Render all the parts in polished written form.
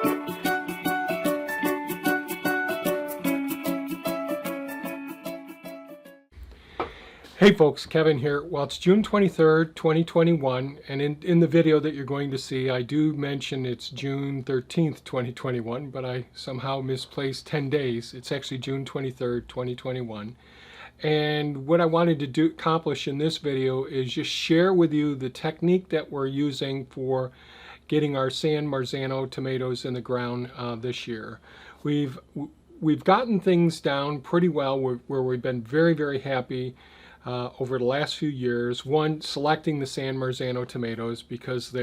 Hey folks, Kevin here. Well, it's June 23rd, 2021, and in the video that you're going to see, I do mention it's June 13th, 2021, but I somehow misplaced 10 days. It's actually June 23rd, 2021. And what I wanted to accomplish in this video is just share with you the technique that we're using for getting our San Marzano tomatoes in the ground this year. We've gotten things down pretty well where we've been very, very happy over the last few years. One, selecting the San Marzano tomatoes because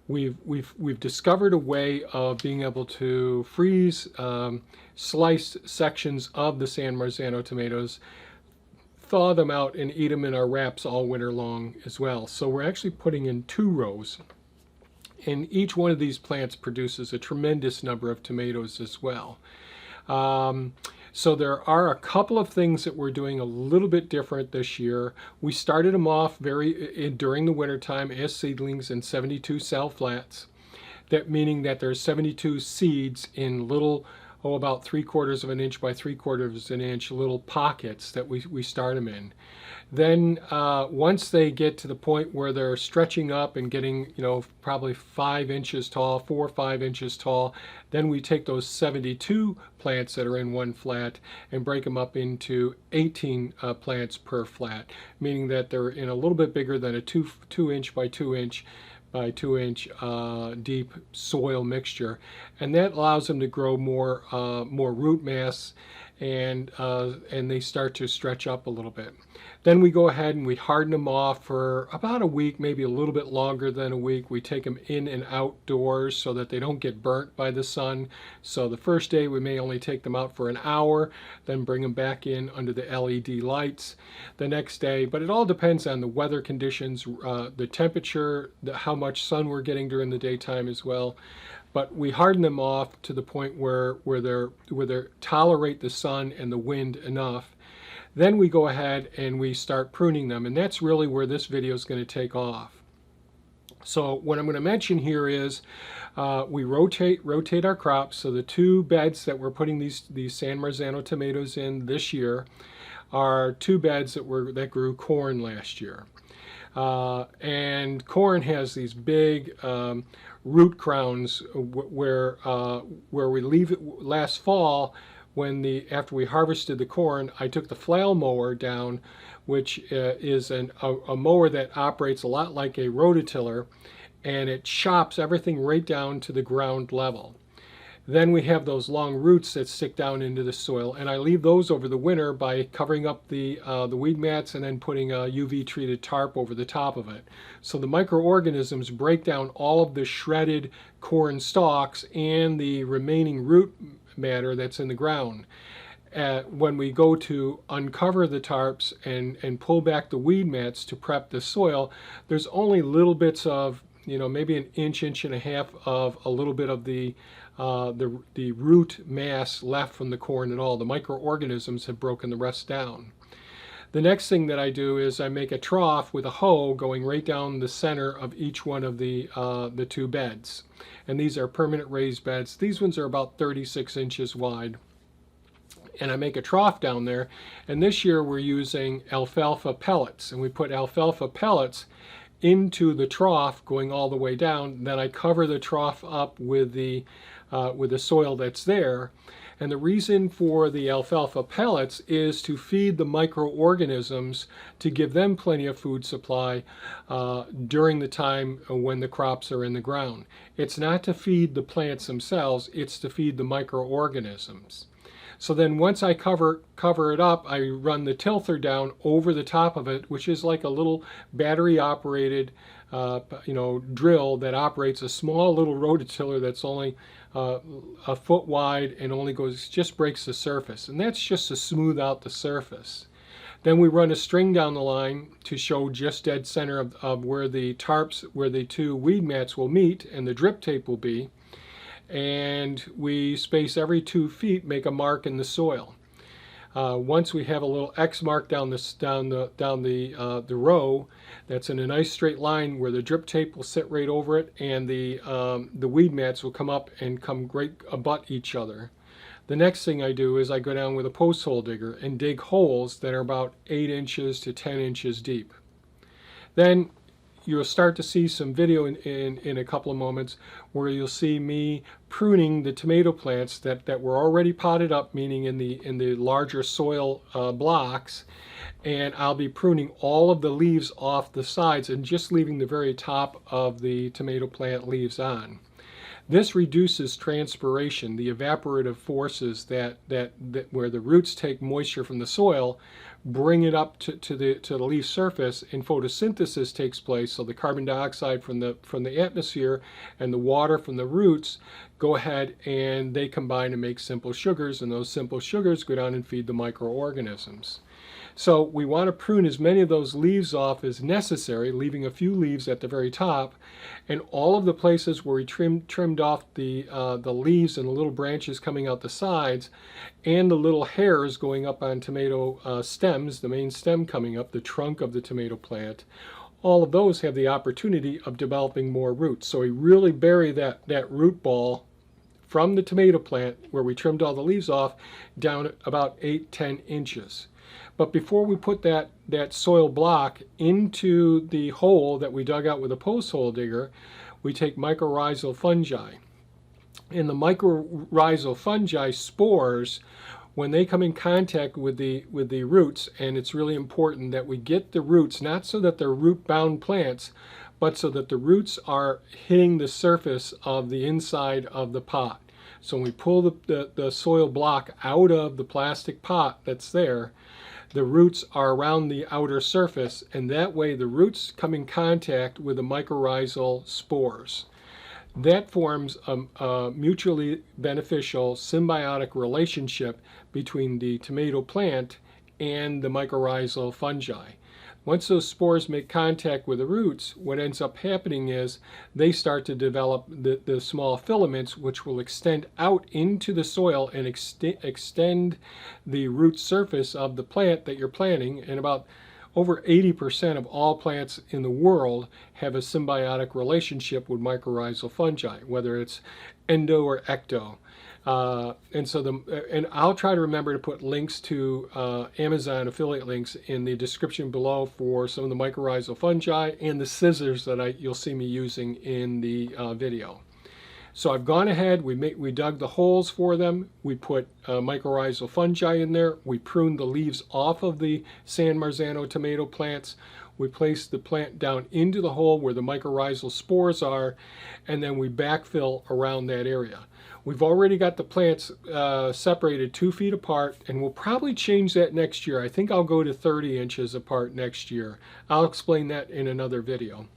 we've discovered a way of being able to freeze sliced sections of the San Marzano tomatoes, thaw them out, and eat them in our wraps all winter long as well. So we're actually putting in 2 rows, and each one of these plants produces a tremendous number of tomatoes as well. So there are a couple of things that we're doing a little bit different this year. We started them off during the winter time as seedlings in 72 cell flats. That meaning that there's 72 seeds in little, about 3/4 of an inch by 3/4 of an inch little pockets that we start them in. Then once they get to the point where they're stretching up and getting, probably 5 inches tall, 4 or 5 inches tall, then we take those 72 plants that are in one flat and break them up into 18 plants per flat, meaning that they're in a little bit bigger than a 2 inch by 2 inch by 2 inch deep soil mixture, and that allows them to grow more root mass, and they start to stretch up a little bit. Then we go ahead and we harden them off for about a week, maybe a little bit longer than a week. We take them in and outdoors so that they don't get burnt by the sun. So the first day we may only take them out for an hour, then bring them back in under the LED lights the next day. But it all depends on the weather conditions, the temperature, how much sun we're getting during the daytime as well. But we harden them off to the point where they tolerate the sun and the wind enough. Then we go ahead and we start pruning them, and that's really where this video is going to take off. So what I'm going to mention here is we rotate our crops. So the 2 beds that we're putting these San Marzano tomatoes in this year are 2 beds that grew corn last year. And corn has these big root crowns where we leave it last fall. After we harvested the corn, I took the flail mower down, which is a mower that operates a lot like a rototiller, and it chops everything right down to the ground level. Then we have those long roots that stick down into the soil, and I leave those over the winter by covering up the weed mats and then putting a UV treated tarp over the top of it. So the microorganisms break down all of the shredded corn stalks and the remaining root matter that's in the ground. When we go to uncover the tarps and pull back the weed mats to prep the soil, there's only little bits of, maybe an inch and a half of a little bit of the root mass left from the corn at all. The microorganisms have broken the rest down. The next thing that I do is I make a trough with a hoe going right down the center of each one of the 2 beds. And these are permanent raised beds. These ones are about 36 inches wide. And I make a trough down there. And this year we're using alfalfa pellets. And we put alfalfa pellets into the trough going all the way down. Then I cover the trough up with the soil that's there. And the reason for the alfalfa pellets is to feed the microorganisms, to give them plenty of food supply during the time when the crops are in the ground. It's not to feed the plants themselves, it's to feed the microorganisms. So then once I cover it up, I run the tilther down over the top of it, which is like a little battery operated drill that operates a small little rototiller that's only a foot wide and only just breaks the surface. And that's just to smooth out the surface. Then we run a string down the line to show just dead center of where the tarps, where the 2 weed mats will meet and the drip tape will be. And we space every 2 feet, make a mark in the soil. Once we have a little X mark down the row, that's in a nice straight line where the drip tape will sit right over it, and the weed mats will come up and come right abut each other. The next thing I do is I go down with a post hole digger and dig holes that are about 8 inches to 10 inches deep. Then you'll start to see some video in a couple of moments where you'll see me pruning the tomato plants that were already potted up, meaning in the larger soil blocks, and I'll be pruning all of the leaves off the sides and just leaving the very top of the tomato plant leaves on. This reduces transpiration, the evaporative forces that where the roots take moisture from the soil, bring it up to the leaf surface, and photosynthesis takes place. So the carbon dioxide from the atmosphere and the water from the roots go ahead and they combine to make simple sugars, and those simple sugars go down and feed the microorganisms. So we want to prune as many of those leaves off as necessary, leaving a few leaves at the very top, and all of the places where we trimmed off the leaves and the little branches coming out the sides, and the little hairs going up on tomato stems, the main stem coming up, the trunk of the tomato plant, all of those have the opportunity of developing more roots. So we really bury that root ball from the tomato plant where we trimmed all the leaves off down about 8-10 inches. But before we put that soil block into the hole that we dug out with a post hole digger, we take mycorrhizal fungi. And the mycorrhizal fungi spores, when they come in contact with the roots, and it's really important that we get the roots, not so that they're root-bound plants, but so that the roots are hitting the surface of the inside of the pot. So when we pull the soil block out of the plastic pot that's there, the roots are around the outer surface, and that way the roots come in contact with the mycorrhizal spores. That forms a mutually beneficial symbiotic relationship between the tomato plant and the mycorrhizal fungi. Once those spores make contact with the roots, what ends up happening is they start to develop the small filaments, which will extend out into the soil and extend the root surface of the plant that you're planting. And about over 80% of all plants in the world have a symbiotic relationship with mycorrhizal fungi, whether it's endo or ecto. And I'll try to remember to put links to Amazon affiliate links in the description below for some of the mycorrhizal fungi and the scissors that you'll see me using in the video. So I've gone ahead, we dug the holes for them, we put mycorrhizal fungi in there, we pruned the leaves off of the San Marzano tomato plants, we placed the plant down into the hole where the mycorrhizal spores are, and then we backfill around that area. We've already got the plants separated 2 feet apart, and we'll probably change that next year. I think I'll go to 30 inches apart next year. I'll explain that in another video.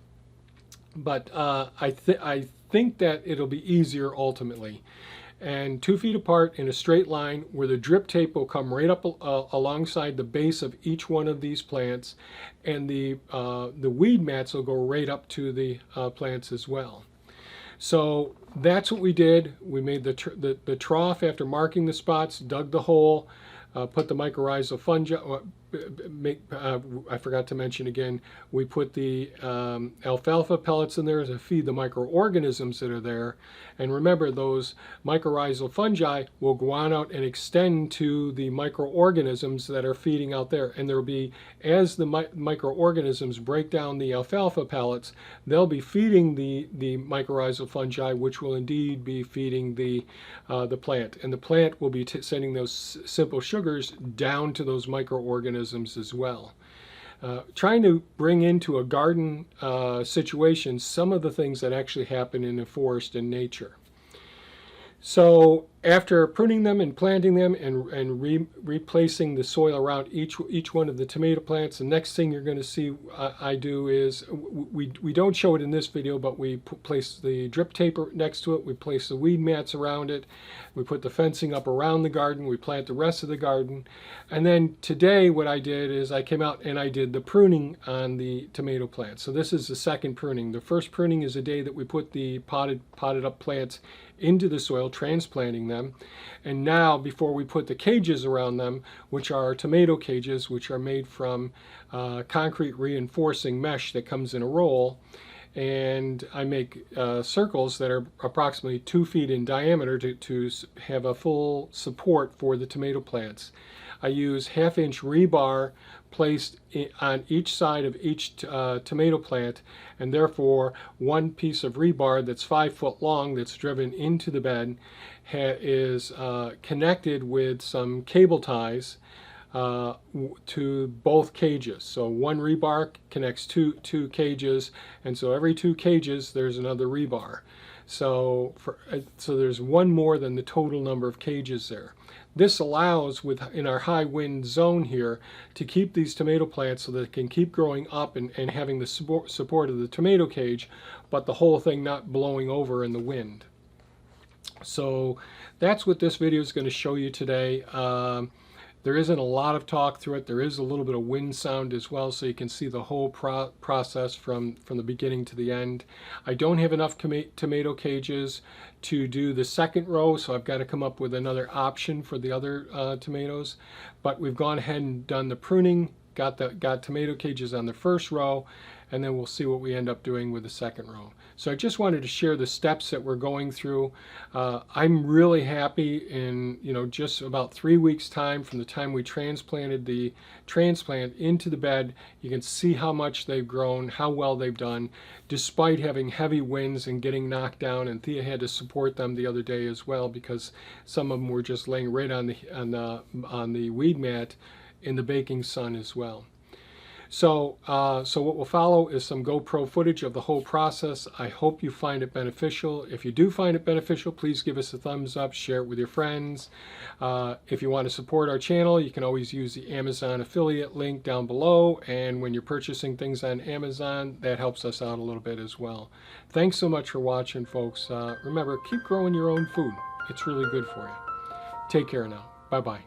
But I think that it'll be easier ultimately. And 2 feet apart in a straight line where the drip tape will come right up alongside the base of each one of these plants, and the weed mats will go right up to the plants as well. So that's what we did. We made the trough after marking the spots, dug the hole, put the mycorrhizal fungi, I forgot to mention again, we put the alfalfa pellets in there to feed the microorganisms that are there. And remember, those mycorrhizal fungi will go on out and extend to the microorganisms that are feeding out there. And there will be, as the microorganisms break down the alfalfa pellets, they'll be feeding the mycorrhizal fungi, which will indeed be feeding the plant. And the plant will be sending those simple sugars down to those microorganisms as well. Trying to bring into a garden situation some of the things that actually happen in the forest and nature. So after pruning them and planting them and replacing the soil around each one of the tomato plants, the next thing you're going to see I do is, we don't show it in this video, but we place the drip tape next to it, we place the weed mats around it, we put the fencing up around the garden, we plant the rest of the garden, and then today what I did is I came out and I did the pruning on the tomato plants. So this is the second pruning. The first pruning is the day that we put the potted up plants into the soil, transplanting them. them. And now, before we put the cages around them, which are tomato cages, which are made from concrete reinforcing mesh that comes in a roll, and I make circles that are approximately 2 feet in diameter to have a full support for the tomato plants. I use 1/2-inch rebar placed on each side of each tomato plant, and therefore one piece of rebar that's 5 foot long that's driven into the bed is connected with some cable ties to both cages. So one rebar connects two cages, and so every 2 cages there's another rebar. So there's one more than the total number of cages there. This allows, in our high wind zone here, to keep these tomato plants so that they can keep growing up and having the support of the tomato cage, but the whole thing not blowing over in the wind. So that's what this video is going to show you today. There isn't a lot of talk through it. There is a little bit of wind sound as well, so you can see the whole process from the beginning to the end. I don't have enough tomato cages to do the second row, so I've got to come up with another option for the other tomatoes. But we've gone ahead and done the pruning, got tomato cages on the first row, and then we'll see what we end up doing with the second row. So I just wanted to share the steps that we're going through. I'm really happy in just about 3 weeks time from the time we transplanted the transplant into the bed. You can see how much they've grown, how well they've done, despite having heavy winds and getting knocked down. And Thea had to support them the other day as well, because some of them were just laying right on the weed mat in the baking sun as well. So what will follow is some GoPro footage of the whole process. I hope you find it beneficial. If you do find it beneficial, please give us a thumbs up, share it with your friends. If you want to support our channel, you can always use the Amazon affiliate link down below. And when you're purchasing things on Amazon, that helps us out a little bit as well. Thanks so much for watching, folks. Remember, keep growing your own food. It's really good for you. Take care now. Bye-bye.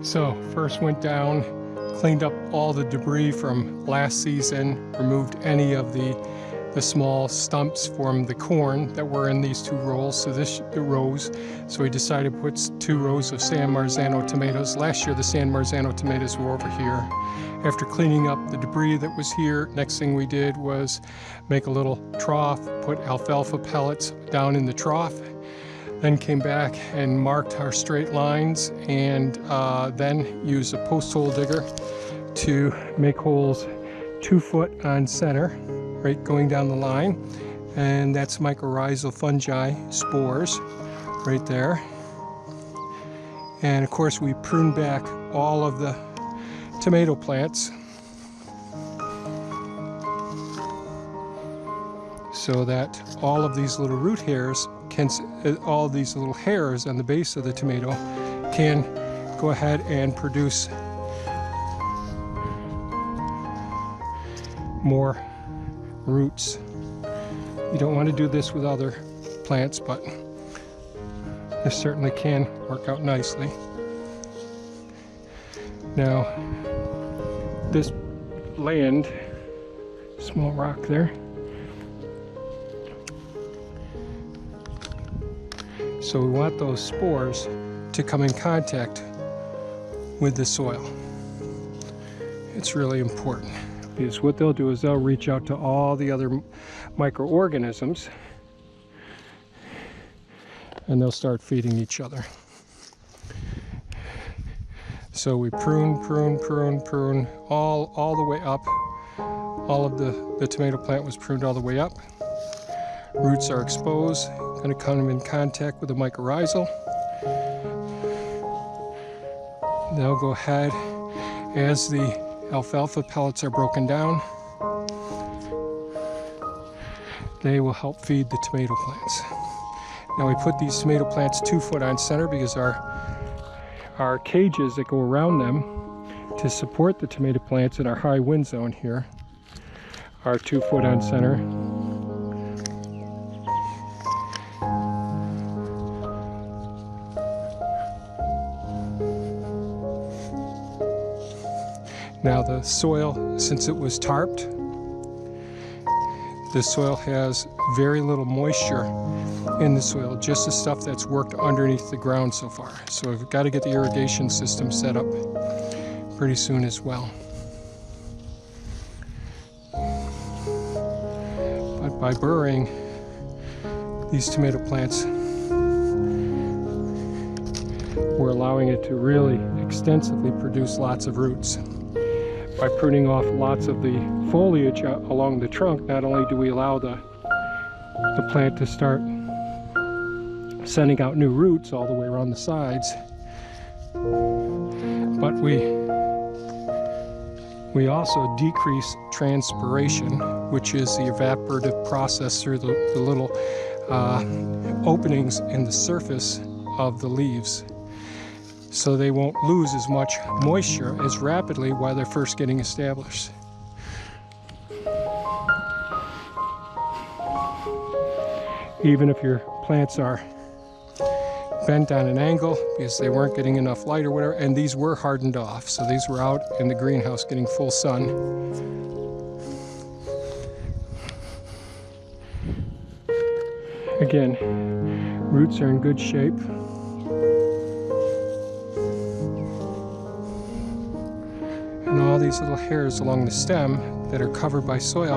So first went down, cleaned up all the debris from last season, removed any of the the small stumps from the corn that were in these 2 rows. So we decided to put 2 rows of San Marzano tomatoes. Last year the San Marzano tomatoes were over here. After cleaning up the debris that was here, next thing we did was make a little trough, put alfalfa pellets down in the trough, then came back and marked our straight lines, and then used a post hole digger to make holes 2 foot on center, right going down the line. And that's mycorrhizal fungi spores right there. And of course we pruned back all of the tomato plants so that all of these little root hairs all these little hairs on the base of the tomato can go ahead and produce more roots. You don't want to do this with other plants, but this certainly can work out nicely. Now, this land, small rock there, so we want those spores to come in contact with the soil. It's really important, because what they'll do is they'll reach out to all the other microorganisms and they'll start feeding each other. So we prune all the way up. All of the tomato plant was pruned all the way up. Roots are exposed, going to come in contact with the mycorrhizal. They'll go ahead, as the alfalfa pellets are broken down, they will help feed the tomato plants. Now we put these tomato plants 2 foot on center because our cages that go around them to support the tomato plants in our high wind zone here are 2 foot on center. Now the soil, since it was tarped, the soil has very little moisture in the soil, just the stuff that's worked underneath the ground so far. So we've got to get the irrigation system set up pretty soon as well. But by burrowing these tomato plants, we're allowing it to really extensively produce lots of roots. By pruning off lots of the foliage along the trunk, not only do we allow the plant to start sending out new roots all the way around the sides, but we also decrease transpiration, which is the evaporative process through the little openings in the surface of the leaves. So they won't lose as much moisture as rapidly while they're first getting established. Even if your plants are bent on an angle because they weren't getting enough light or whatever, and these were hardened off, so these were out in the greenhouse getting full sun. Again, roots are in good shape. And all these little hairs along the stem that are covered by soil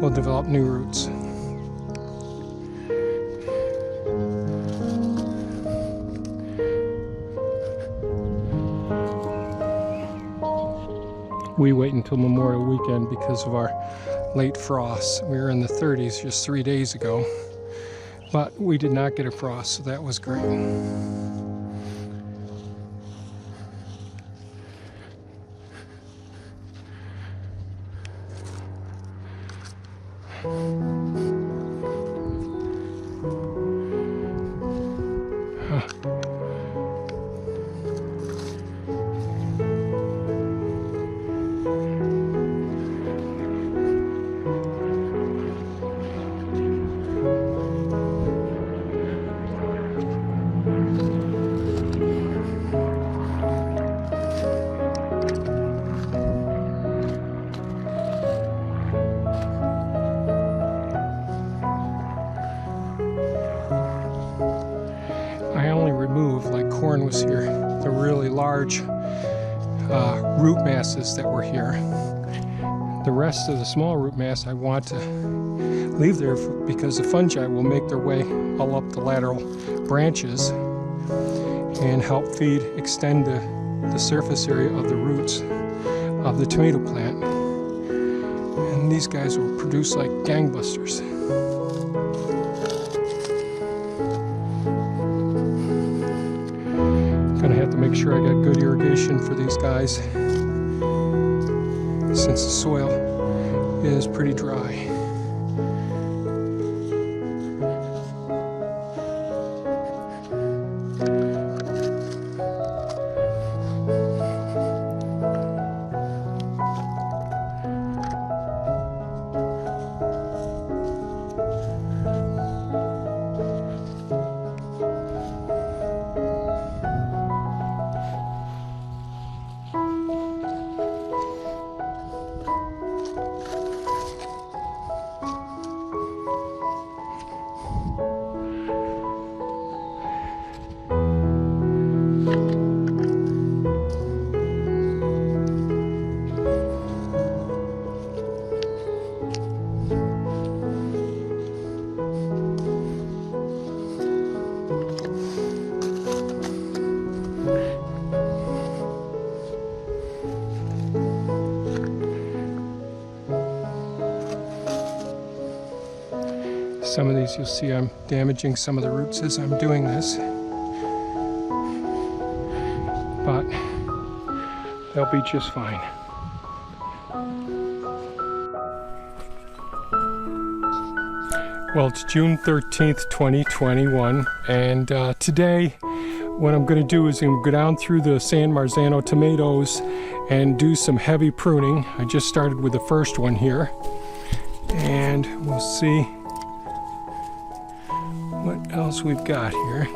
will develop new roots. We wait until Memorial Weekend because of our late frosts. We were in the 30s just 3 days ago, but we did not get a frost, so that was great. corn was here, the really large root masses that were here. The rest of the small root mass I want to leave there because the fungi will make their way all up the lateral branches and help extend the surface area of the roots of the tomato plant. And these guys will produce like gangbusters. Gonna have to make sure I got good irrigation for these guys since the soil is pretty dry. Some of these you'll see I'm damaging some of the roots as I'm doing this, but they'll be just fine. Well, it's June 13th, 2021, and today what I'm going to do is go down through the San Marzano tomatoes and do some heavy pruning. I just started with the first one here, and we'll see what else we've got here.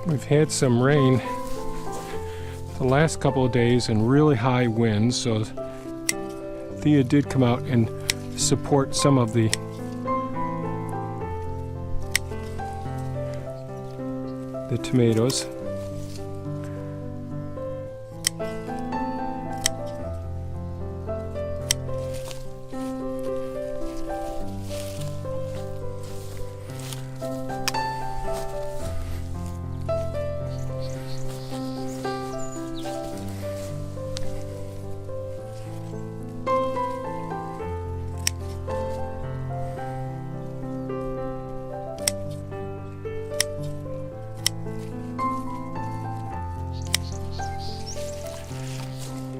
We've had some rain the last couple of days and really high winds, so Thea did come out and support some of the tomatoes.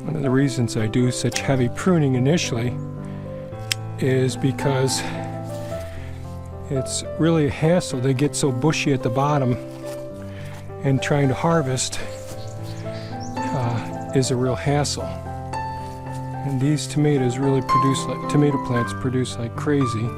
One of the reasons I do such heavy pruning initially is because it's really a hassle. They get so bushy at the bottom, and trying to harvest is a real hassle. And these tomatoes really produce like tomato plants produce like crazy.